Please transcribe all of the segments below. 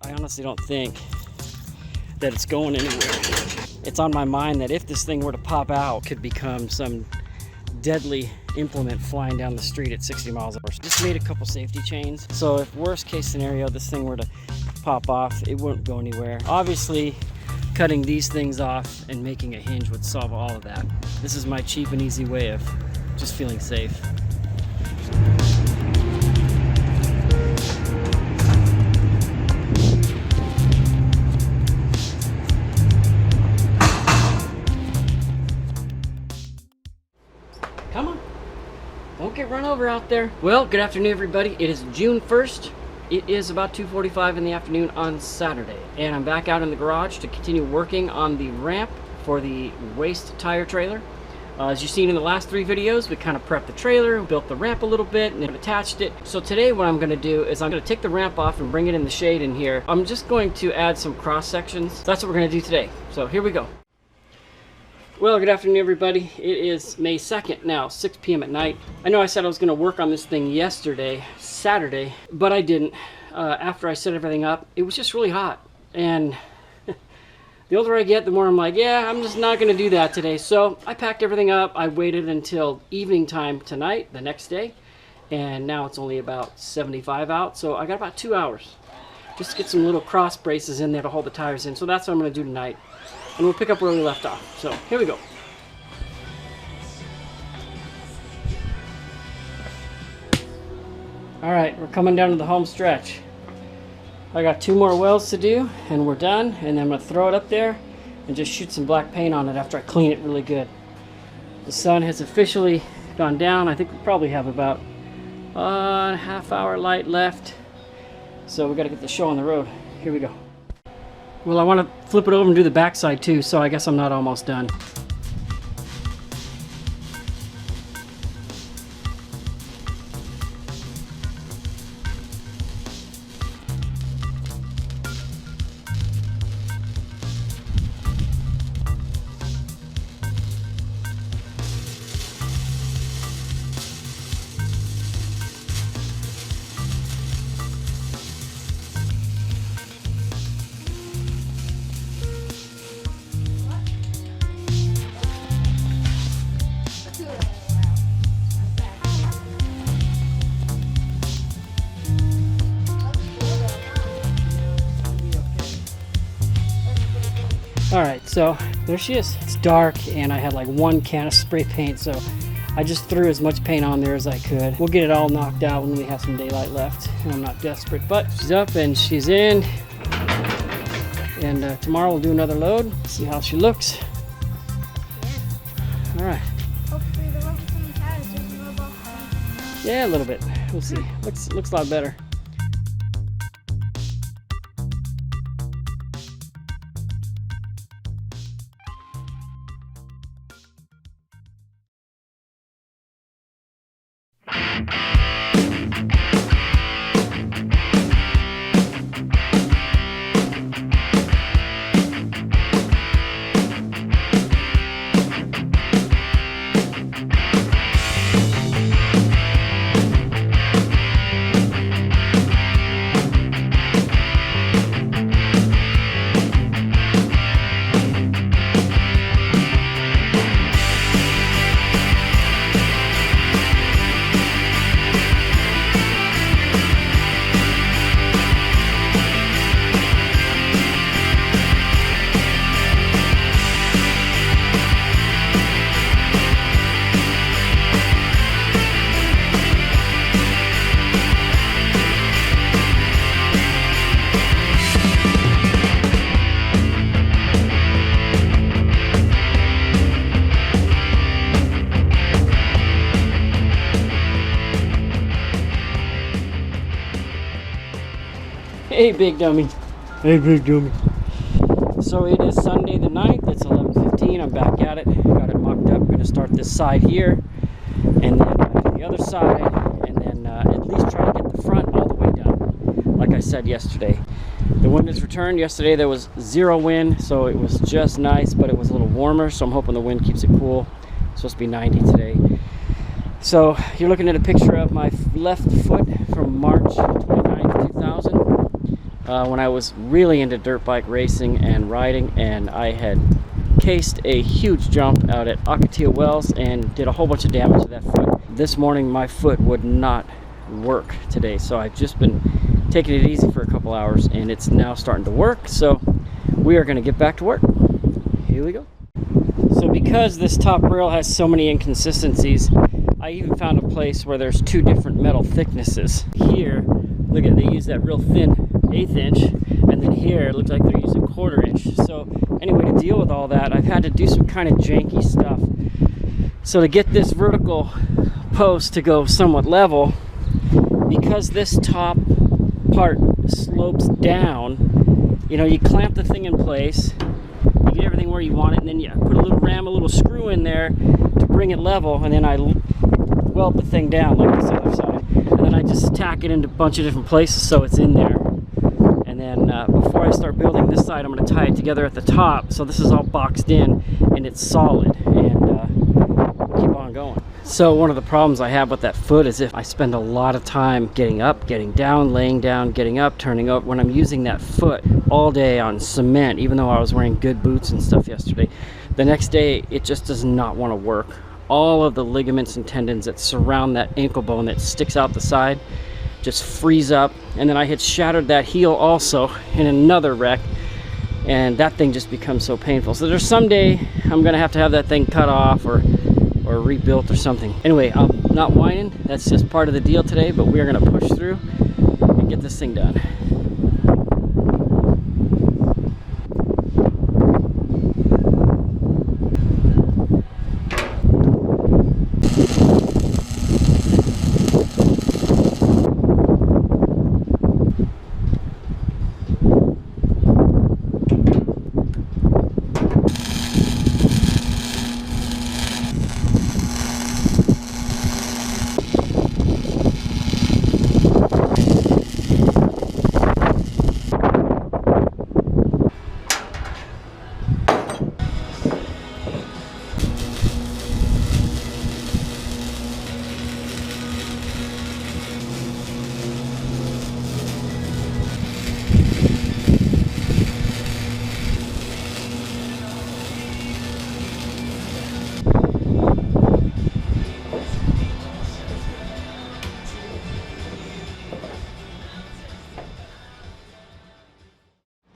I honestly don't think that it's going anywhere. It's on my mind that if this thing were to pop out, it could become some deadly implement flying down the street at 60 miles an hour. Just made a couple safety chains, so if worst case scenario this thing were to pop off, it wouldn't go anywhere. Obviously cutting these things off and making a hinge would solve all of that. This is my cheap and easy way of just feeling safe. Come on, don't get run over out there. Well, good afternoon everybody. It is June 1st. It is about 2:45 in the afternoon on Saturday, and I'm back out in the garage to continue working on the ramp for the waste tire trailer. As you've seen in the last 3 videos, we kind of prepped the trailer, built the ramp a little bit, and then attached it. So today what I'm going to do is I'm going to take the ramp off and bring it in the shade in here. I'm just going to add some cross sections. That's what we're going to do today. So here we go. Well, good afternoon everybody. It is May 2nd now, 6 p.m. at night. I know I said I was going to work on this thing yesterday, Saturday, but I didn't. After I set everything up, it was just really hot. And the older I get, the more I'm like, yeah, I'm just not going to do that today. So I packed everything up. I waited until evening time tonight, the next day. And now it's only about 75 out. So I got about 2 hours just to get some little cross braces in there to hold the tires in. So that's what I'm going to do tonight. And we'll pick up where we left off. So here we go. All right, we're coming down to the home stretch. I got 2 more welds to do and we're done. And then I'm gonna throw it up there and just shoot some black paint on it after I clean it really good. The sun has officially gone down. I think we probably have about a half-hour light left. So we gotta get the show on the road. Here we go. Well, I want to flip it over and do the backside too, so I guess I'm not almost done. Alright, so there she is. It's dark and I had like 1 can of spray paint, so I just threw as much paint on there as I could. We'll get it all knocked out when we have some daylight left, and I'm not desperate. But she's up and she's in, and tomorrow we'll do another load, see how she looks. Alright. Hopefully the rubber from the tire is just a little bit. Yeah, a little bit. We'll see. Looks a lot better. Hey, big dummy. Hey, big dummy. So it is Sunday the 9th. It's 11:15. I'm back at it. Got it mocked up. I'm going to start this side here, and then the other side, and then at least try to get the front all the way done. Like I said yesterday, the wind has returned. Yesterday there was 0 wind, so it was just nice, but it was a little warmer. So I'm hoping the wind keeps it cool. It's supposed to be 90 today. So you're looking at a picture of my left foot from March 29th, 2000. when I was really into dirt bike racing and riding, and I had cased a huge jump out at Ocotillow Wells and did a whole bunch of damage to that foot. This morning my foot would not work today, so I've just been taking it easy for a couple hours, and it's now starting to work, so we are going to get back to work. Here we go. So because this top rail has so many inconsistencies, I even found a place where there's two different metal thicknesses. Here, look at, they use that real thin 1/8 inch, and then here it looks like they're using 1/4 inch. So anyway, to deal with all that, I've had to do some kind of janky stuff. So to get this vertical post to go somewhat level, because this top part slopes down, you know, you clamp the thing in place, you get everything where you want it, and then you put a little ram, a little screw in there to bring it level, and then I weld the thing down like this other side, and then I just tack it into a bunch of different places so it's in there. And then before I start building this side, I'm going to tie it together at the top, so this is all boxed in and it's solid, and keep on going. So one of the problems I have with that foot is if I spend a lot of time getting up, getting down, laying down, getting up, turning up, when I'm using that foot all day on cement, even though I was wearing good boots and stuff yesterday, the next day it just does not want to work. All of the ligaments and tendons that surround that ankle bone that sticks out the side just freeze up, and then I had shattered that heel also in another wreck, and that thing just becomes so painful. So there's someday I'm gonna have to have that thing cut off or rebuilt or something. Anyway, I'm not whining, that's just part of the deal today, but we are gonna push through and get this thing done.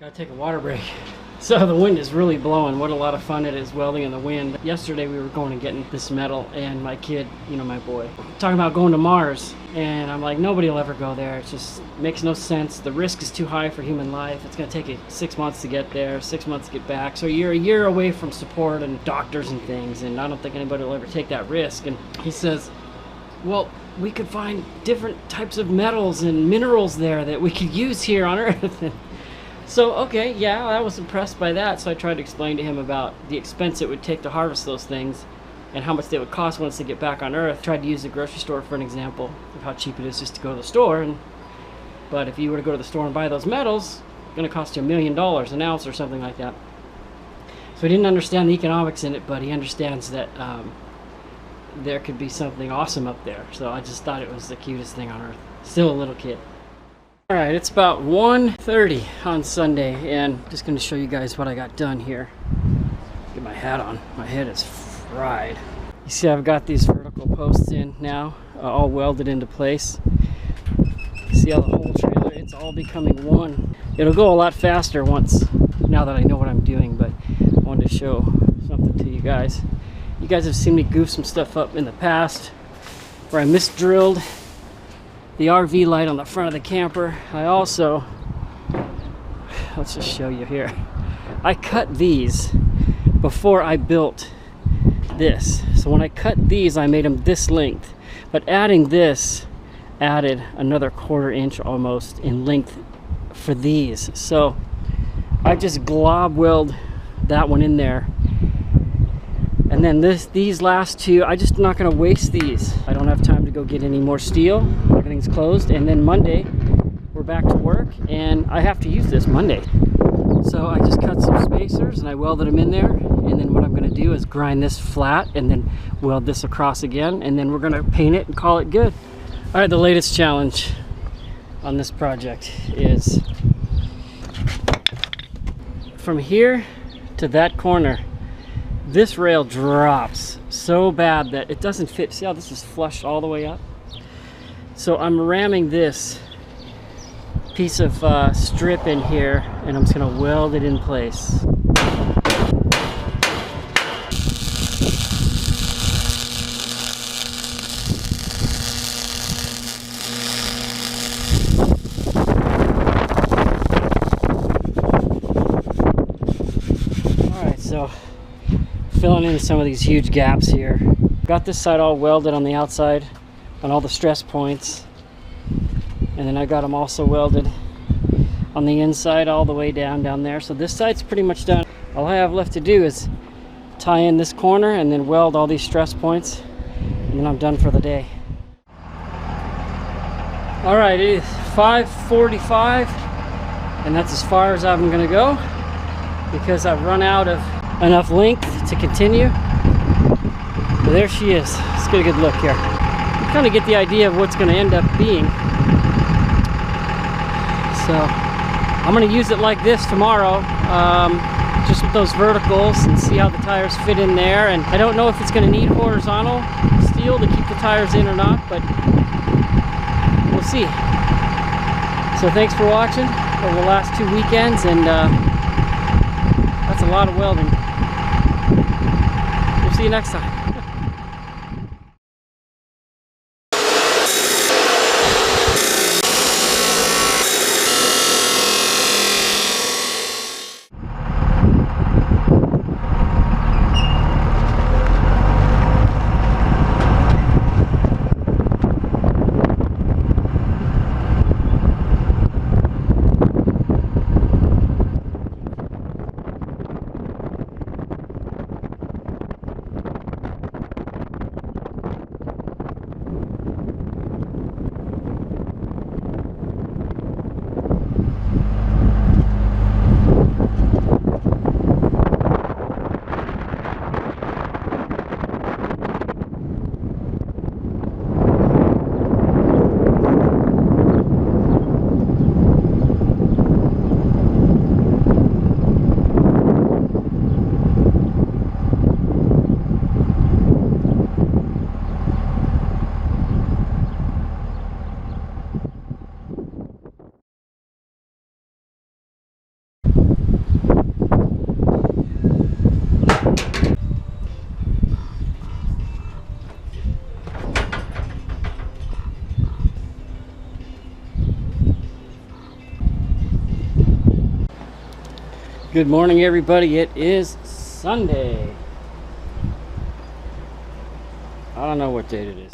Gotta take a water break. So the wind is really blowing. What a lot of fun it is welding in the wind. Yesterday we were going and getting this metal, and my kid, you know, my boy, talking about going to Mars, and I'm like, nobody will ever go there. It just makes no sense. The risk is too high for human life. It's gonna take you 6 months to get there, 6 months to get back. So you're a year away from support and doctors and things, and I don't think anybody will ever take that risk. And he says, well, we could find different types of metals and minerals there that we could use here on Earth. So, okay, yeah, I was impressed by that, so I tried to explain to him about the expense it would take to harvest those things and how much they would cost once they get back on Earth. Tried to use the grocery store for an example of how cheap it is just to go to the store, but if you were to go to the store and buy those metals, it's going to cost you $1 million an ounce or something like that. So he didn't understand the economics in it, but he understands that there could be something awesome up there. So I just thought it was the cutest thing on Earth. Still a little kid. Alright, it's about 1:30 on Sunday, and I'm just going to show you guys what I got done here. Get my hat on. My head is fried. You see I've got these vertical posts in now, all welded into place. See how the whole trailer, it's all becoming one. It'll go a lot faster once, now that I know what I'm doing, but I wanted to show something to you guys. You guys have seen me goof some stuff up in the past, where I misdrilled the RV light on the front of the camper. I also, let's just show you here, I cut these before I built this. So when I cut these, I made them this length, but adding this added another 1/4 inch almost in length for these. So I just glob weld that one in there, and then these last two, I just not going to waste these. I don't have time to go get any more steel. Everything's closed, and then Monday we're back to work, and I have to use this Monday. So I just cut some spacers and I welded them in there, and then what I'm going to do is grind this flat and then weld this across again, and then we're going to paint it and call it good. All right, the latest challenge on this project is from here to that corner, this rail drops so bad that it doesn't fit. See how this is flushed all the way up? So I'm ramming this piece of strip in here, and I'm just going to weld it in place. Alright, so filling in some of these huge gaps here. Got this side all welded on the outside on all the stress points, and then I got them also welded on the inside all the way down there. So this side's pretty much done. All I have left to do is tie in this corner and then weld all these stress points, and then I'm done for the day. Alright, it is 5:45, and that's as far as I'm gonna go because I've run out of enough length to continue. But there she is. Let's get a good look here. Kind of get the idea of what's going to end up being. So I'm going to use it like this tomorrow, just with those verticals, and see how the tires fit in there. And I don't know if it's going to need horizontal steel to keep the tires in or not, but we'll see. So thanks for watching over the last 2 weekends, and that's a lot of welding. We'll see you next time. Good morning, everybody. It is Sunday. I don't know what date it is.